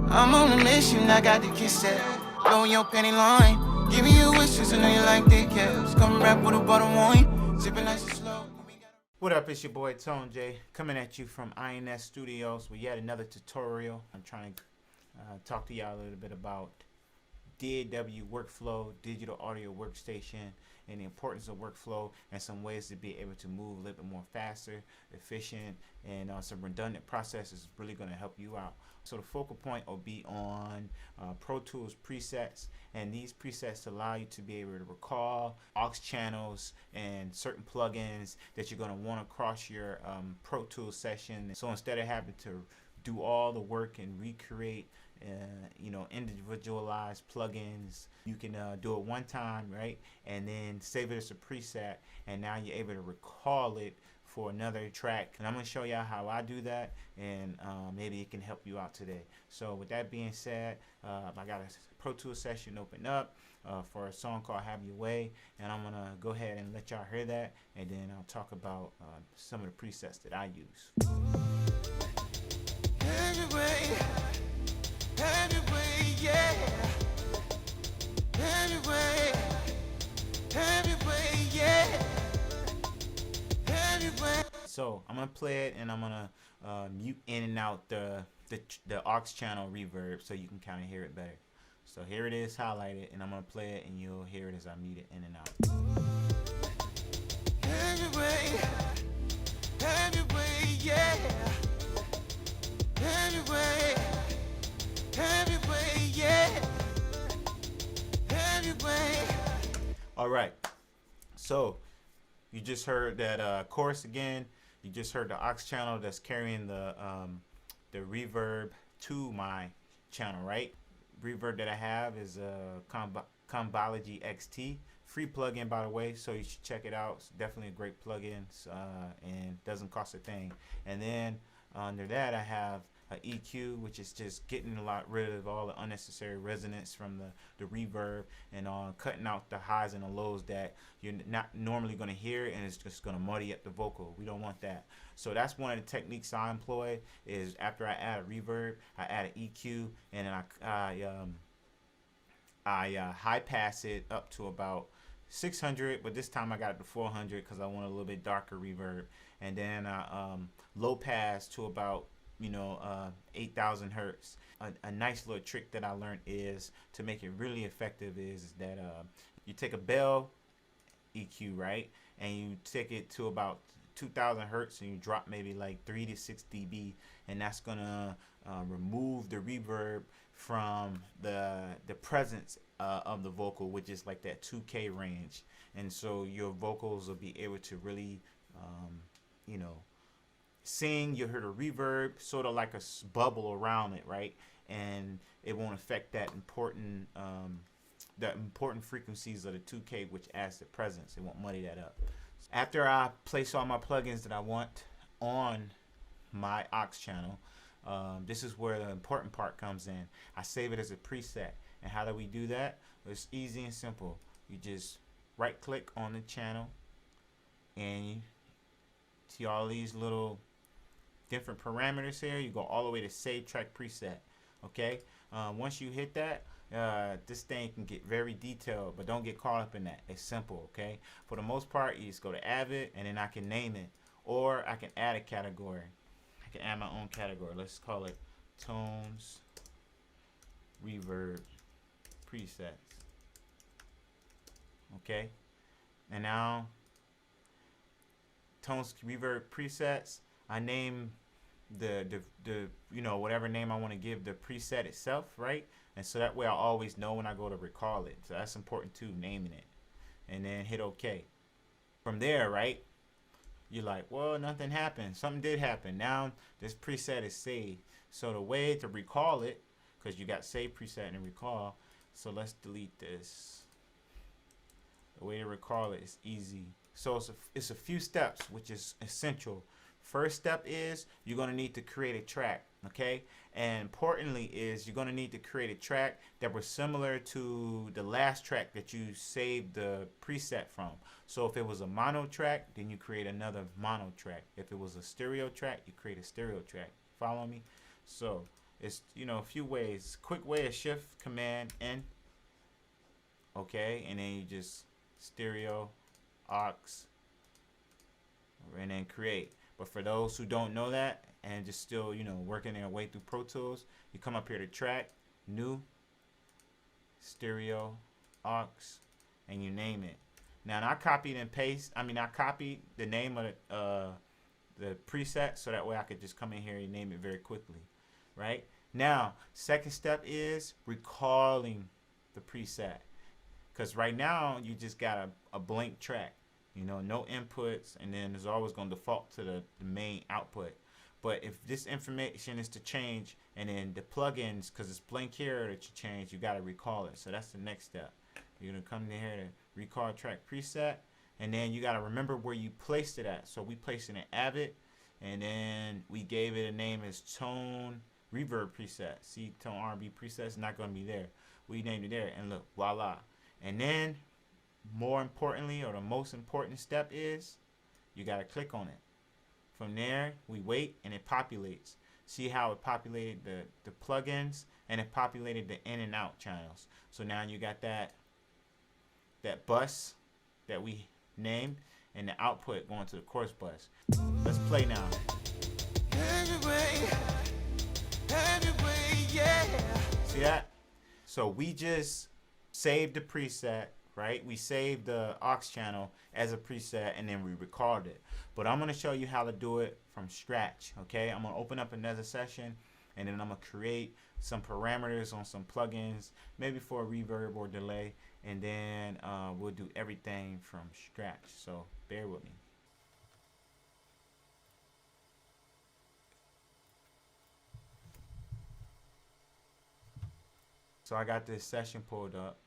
I'm on a mission, I got the kiss that. Blow your penny line. Give me your wishes, I know you like dick caps. Come rap with a bottom wine. Sipping nice and slow. What up, it's your boy ToneJ coming at you from INS Studios with yet another tutorial. I'm trying to talk to y'all a little bit about DAW workflow, digital audio workstation, and the importance of workflow and some ways to be able to move a little bit more faster, efficient, and some redundant processes really going to help you out. So the focal point will be on Pro Tools presets, and these presets allow you to be able to recall aux channels and certain plugins that you're going to want across your Pro Tools session. So instead of having to do all the work and recreate individualized plugins, you can do it one time, right, and then save it as a preset, and now you're able to recall it for another track. And I'm going to show y'all how I do that, and maybe it can help you out today. So with that being said, I got a Pro Tools session open up for a song called Have Your Way, and I'm going to go ahead and let y'all hear that, and then I'll talk about some of the presets that I use. Anyway, yeah. Anyway, yeah. Anyway. So I'm gonna play it, and I'm gonna mute in and out the aux channel reverb so you can kind of hear it better. So here it is highlighted, and I'm gonna play it, and you'll hear it as I mute it in and out. Anyway, yeah. Anyway, yeah. All right, so you just heard that chorus again. You just heard the aux channel that's carrying the reverb to my channel, right? Reverb that I have is Combology XT, free plugin by the way, so you should check it out. It's definitely a great plugin, and doesn't cost a thing. And then under that I have an EQ, which is just getting rid of all the unnecessary resonance from the reverb, and cutting out the highs and the lows that you're not normally going to hear, and it's just going to muddy up the vocal. We don't want that. So that's one of the techniques I employ, is after I add a reverb, I add an EQ, and then I high pass it up to about 600, but this time I got it to 400 because I want a little bit darker reverb, and then low pass to about 8,000 hertz. A nice little trick that I learned is to make it really effective is that you take a bell EQ, right, and you take it to about 2,000 hertz, and you drop maybe like 3 to 6 dB, and that's gonna remove the reverb from the presence of the vocal, which is like that 2K range, and so your vocals will be able to really sing. You'll hear the reverb sort of like a bubble around it, right, and it won't affect that important frequencies of the 2K, which adds the presence. It won't muddy that up. After I place all my plugins that I want on my aux channel, this is where the important part comes in. I save it as a preset. And how do we do that? It's easy and simple. You just right click on the channel, and you see all these little different parameters here. You go all the way to save track preset. Okay, once you hit that, this thing can get very detailed, but don't get caught up in that. It's simple. Okay, for the most part, you just go to Avid, and then I can name it, or I can add a category. I can add my own category. Let's call it Tones Reverb Presets. Okay, and now Tones Reverb Presets, I name the whatever name I want to give the preset itself, right? And so that way I always know when I go to recall it. So that's important too, naming it, and then hit OK. From there, right, you're like, well, nothing happened. Something did happen. Now this preset is saved. So the way to recall it, because you got save preset and recall, so let's delete this. The way to recall it is easy. So it's a few steps, which is essential. First step is you're going to need to create a track, okay? And importantly is you're going to need to create a track that was similar to the last track that you saved the preset from. So if it was a mono track, then you create another mono track. If it was a stereo track, you create a stereo track. Follow me? So It's, you know, a few ways. Quick way is Shift Command N. Okay, and then you just stereo, aux, and then create. But for those who don't know that and just still, you know, working their way through Pro Tools, you come up here to track, new, stereo, aux, and you name it. Now, I copied and paste. I copied the name of the preset so that way I could just come in here and name it very quickly, right? Now, second step is recalling the preset, because right now you just got a blank track, you know, no inputs, and then it's always going to default to the main output. But if this information is to change, and then the plugins, because it's blank here that you change, you got to recall it. So that's the next step. You're going to come in here to recall track preset, and then you got to remember where you placed it at. So we placed it in Avid, and then we gave it a name as Tone Reverb preset. See, Tone R&B preset is not going to be there. We named it there, and look, voila. And then, more importantly, or the most important step is, you got to click on it. From there, we wait, and it populates. See how it populated the plugins, and it populated the in and out channels. So now you got that bus that we named, and the output going to the chorus bus. Let's play now. Everywhere, yeah. See that? So we just saved the preset, right? We saved the aux channel as a preset, and then we recorded it. But I'm going to show you how to do it from scratch, okay? I'm going to open up another session, and then I'm going to create some parameters on some plugins, maybe for a reverb or delay, and then we'll do everything from scratch. So bear with me. So I got this session pulled up.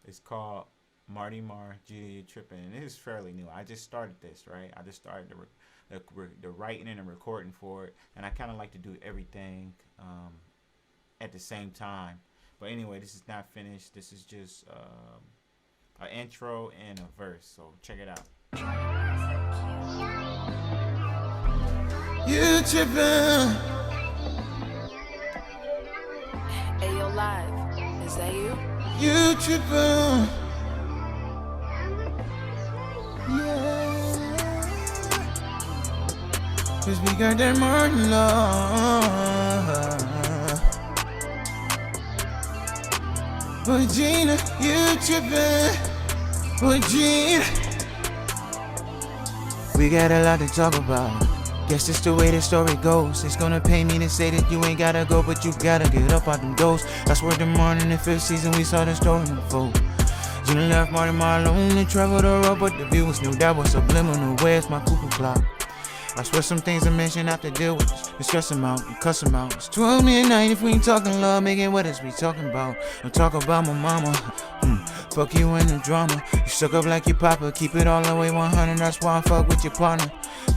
It's called Marty Marr G Trippin', and it is fairly new. I just started this, right? I just started the writing and the recording for it, and I kind of like to do everything at the same time. But anyway, this is not finished. This is just an intro and a verse. So check it out. You trippin'. Ayo Live, is that you? You trippin'. Yeah. 'Cause we got that morning love. But Gina, you trippin'. But Gina, we got a lot to talk about. Guess it's the way the story goes. It's gonna pay me to say that you ain't gotta go, but you gotta get up out them doors. That's where the morning in 5th season we saw the story unfold. Gina left Marty Marr alone and traveled the road, but the view was new. That was subliminal. Where's my cuckoo clock? I swear some things I mentioned I have to deal with. Just stress them out and cuss them out. It's 12 midnight if we ain't talking love, making what is we talking about? Don't talk about my mama. Fuck you and the drama. You suck up like your papa. Keep it all the way 100. That's why I fuck with your partner.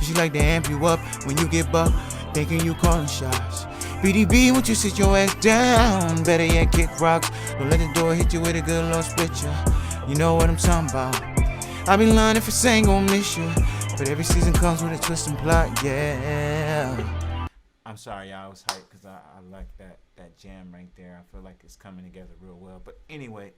She like to amp you up when you get bucked, thinking you calling shots. BDB, won't you sit your ass down? Better yet, kick rocks. Don't let the door hit you with a good little spritcher. You know what I'm talking about. I be lying if it ain't gon' miss you. But every season comes with a twist and plot, yeah. I'm sorry, y'all. I was hyped because I like that jam right there. I feel like it's coming together real well. But anyway,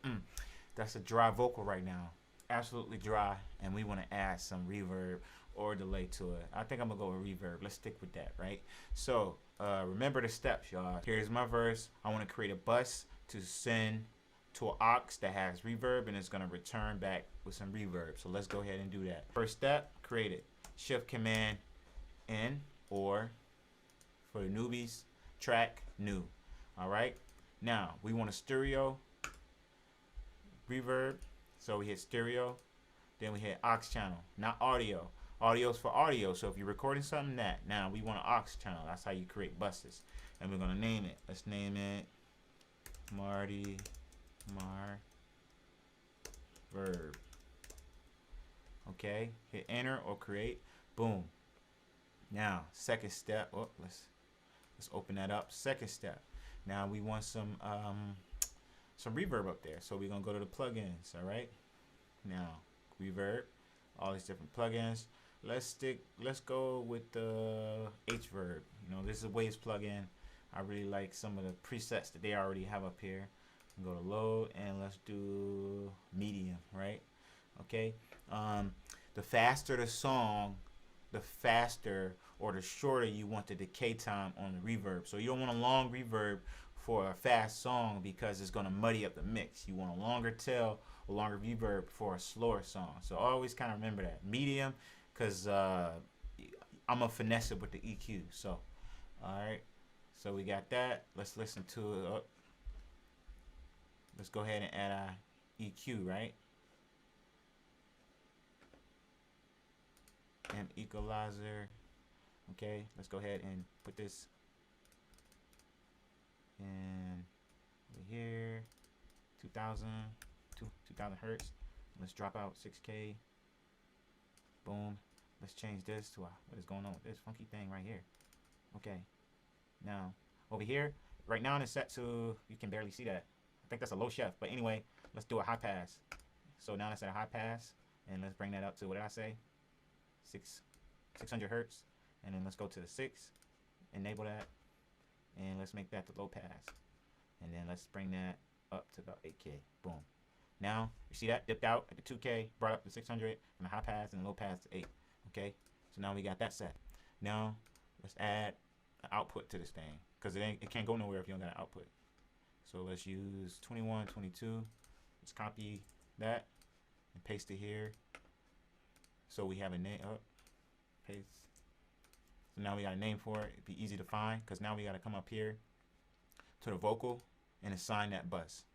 that's a dry vocal right now. Absolutely dry. And we want to add some reverb or delay to it. I think I'm going to go with reverb. Let's stick with that, right? So remember the steps, y'all. Here's my verse. I want to create a bus to send to an aux that has reverb, and it's going to return back with some reverb. So let's go ahead and do that. First step, create it. Shift Command N, or for the newbies, track new. All right. Now we want a stereo reverb. So we hit stereo, then we hit aux channel, not audio. Audio's for audio. So if you're recording something, now we want an aux channel. That's how you create buses. And we're going to name it. Let's name it Marty Marr Verb. Okay, hit enter or create. Boom. Now, second step. Oh, let's open that up. Second step. Now we want some reverb up there. So we're gonna go to the plugins. All right. Now, reverb, all these different plugins. Let's go with the H-Verb. You know, this is a Waves plugin. I really like some of the presets that they already have up here. Go to low and let's do medium, right? Okay. The faster the song, the faster or the shorter you want the decay time on the reverb. So you don't want a long reverb for a fast song because it's going to muddy up the mix. You want a longer tail, a longer reverb for a slower song. So always kind of remember that. Medium, because I'm a finesse it with the EQ. So, alright. So we got that. Let's listen to it. Let's go ahead and add our EQ, right? And equalizer. Okay, let's go ahead and put this in over here. 2000 hertz. Let's drop out 6K. Boom. Let's change this to what is going on with this funky thing right here. Okay. Now over here, right now it's set to, you can barely see that. I think that's a low chef, but anyway, let's do a high pass. So now it's at a high pass, and let's bring that up to, what did I say? 600 hertz, and then let's go to the 6, enable that, and let's make that the low pass, and then let's bring that up to about 8K. Boom. Now you see that dipped out at the 2K, brought up to 600, and the high pass and the low pass to 8. Okay, so now we got that set. Now let's add an output to this thing, because it can't go nowhere if you don't got an output. So let's use 21, 22. Let's copy that and paste it here. So we have a name. Paste. So now we got a name for it. It'd be easy to find, because now we got to come up here to the vocal and assign that bus.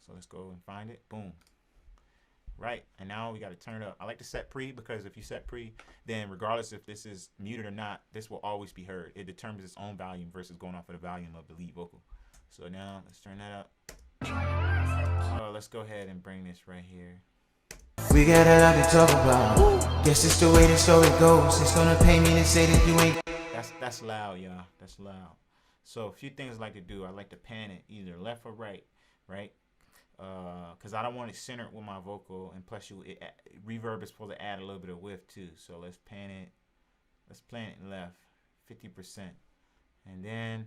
So let's go and find it. Boom. Right, and now we got to turn it up. I like to set pre, because if you set pre, then regardless if this is muted or not, this will always be heard. It determines its own volume versus going off of the volume of the lead vocal. So now let's turn that up. Let's go ahead and bring this right here. We got a lot to talk about. Guess it's the way the story goes. It's gonna pay me to say that you ain't. That's loud, y'all. That's loud. So a few things I like to do. I like to pan it either left or right, right? Because I don't want it centered with my vocal, and plus reverb is supposed to add a little bit of width too. So let's pan it. Let's plan it left, 50%, and then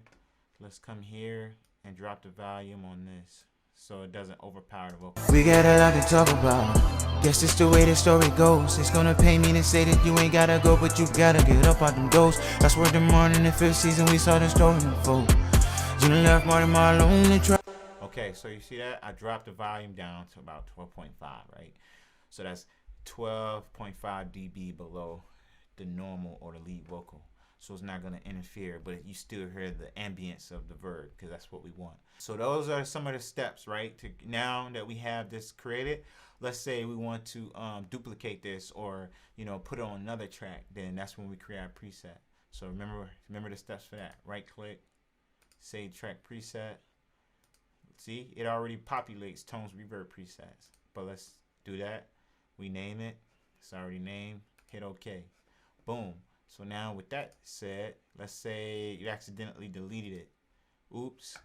let's come here and drop the volume on this so it doesn't overpower the vocal. We got a lot to talk about. Guess it's the way the story goes. It's gonna pay me to say that you ain't gotta go, but you gotta get up out them doors. That's where the morning the fifth season we saw the story unfold. You left Marty Marlowe on the track. Okay, so you see that? I dropped the volume down to about 12.5, right? So that's 12.5 dB below the normal or the lead vocal. So it's not going to interfere, but you still hear the ambience of the verb, because that's what we want. So those are some of the steps, right? Now that we have this created, let's say we want to duplicate this, or put it on another track, then that's when we create our preset. So remember the steps for that. Right click, save track preset. See, it already populates Tone's reverb presets. But let's do that. We name it. It's already named. Hit OK. Boom. So now with that said, let's say you accidentally deleted it. Oops.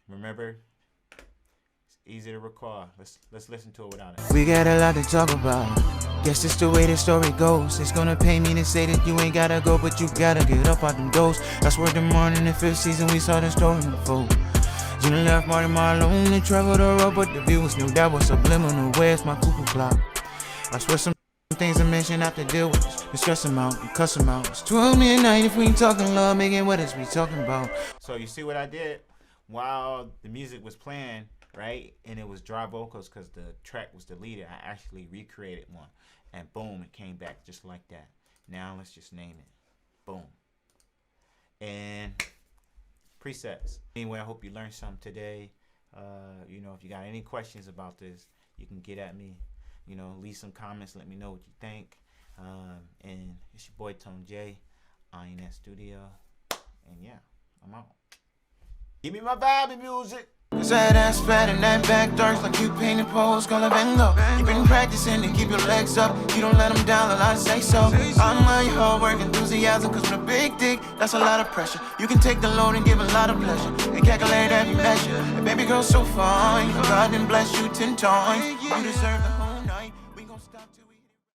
Remember, it's easy to recall. Let's listen to it without it. We got a lot to talk about. Guess it's the way the story goes. It's gonna pay me to say that you ain't gotta go, but you gotta get up out them doors. That's where the morning the fifth season we saw the story unfold. You left Marty Marlowe and traveled the road, but the view was new. That was subliminal. Where's my cuckoo clock? I swear some things I mentioned I have to deal with. You stress them out, you cuss them out. It's 12 midnight if we ain't talking love, making what is we talking about. So you see what I did? While the music was playing, right, and it was dry vocals because the track was deleted, I actually recreated one. And boom, it came back just like that. Now let's just name it. Boom. And presets. Anyway, I hope you learned something today. If you got any questions about this, you can get at me. Leave some comments. Let me know what you think. And it's your boy ToneJ. I in that studio. And yeah, I'm out. Give me my vibe music. Cause that ass fat and that back dark like you painted pose, call it bingo. You been practicing to keep your legs up. You don't let them down, a lot say so. I'm my hard work enthusiasm, cause with a big dick, that's a lot of pressure. You can take the load and give a lot of pleasure, and calculate every measure. And baby girl so fine, God then bless you 10 times. You deserve the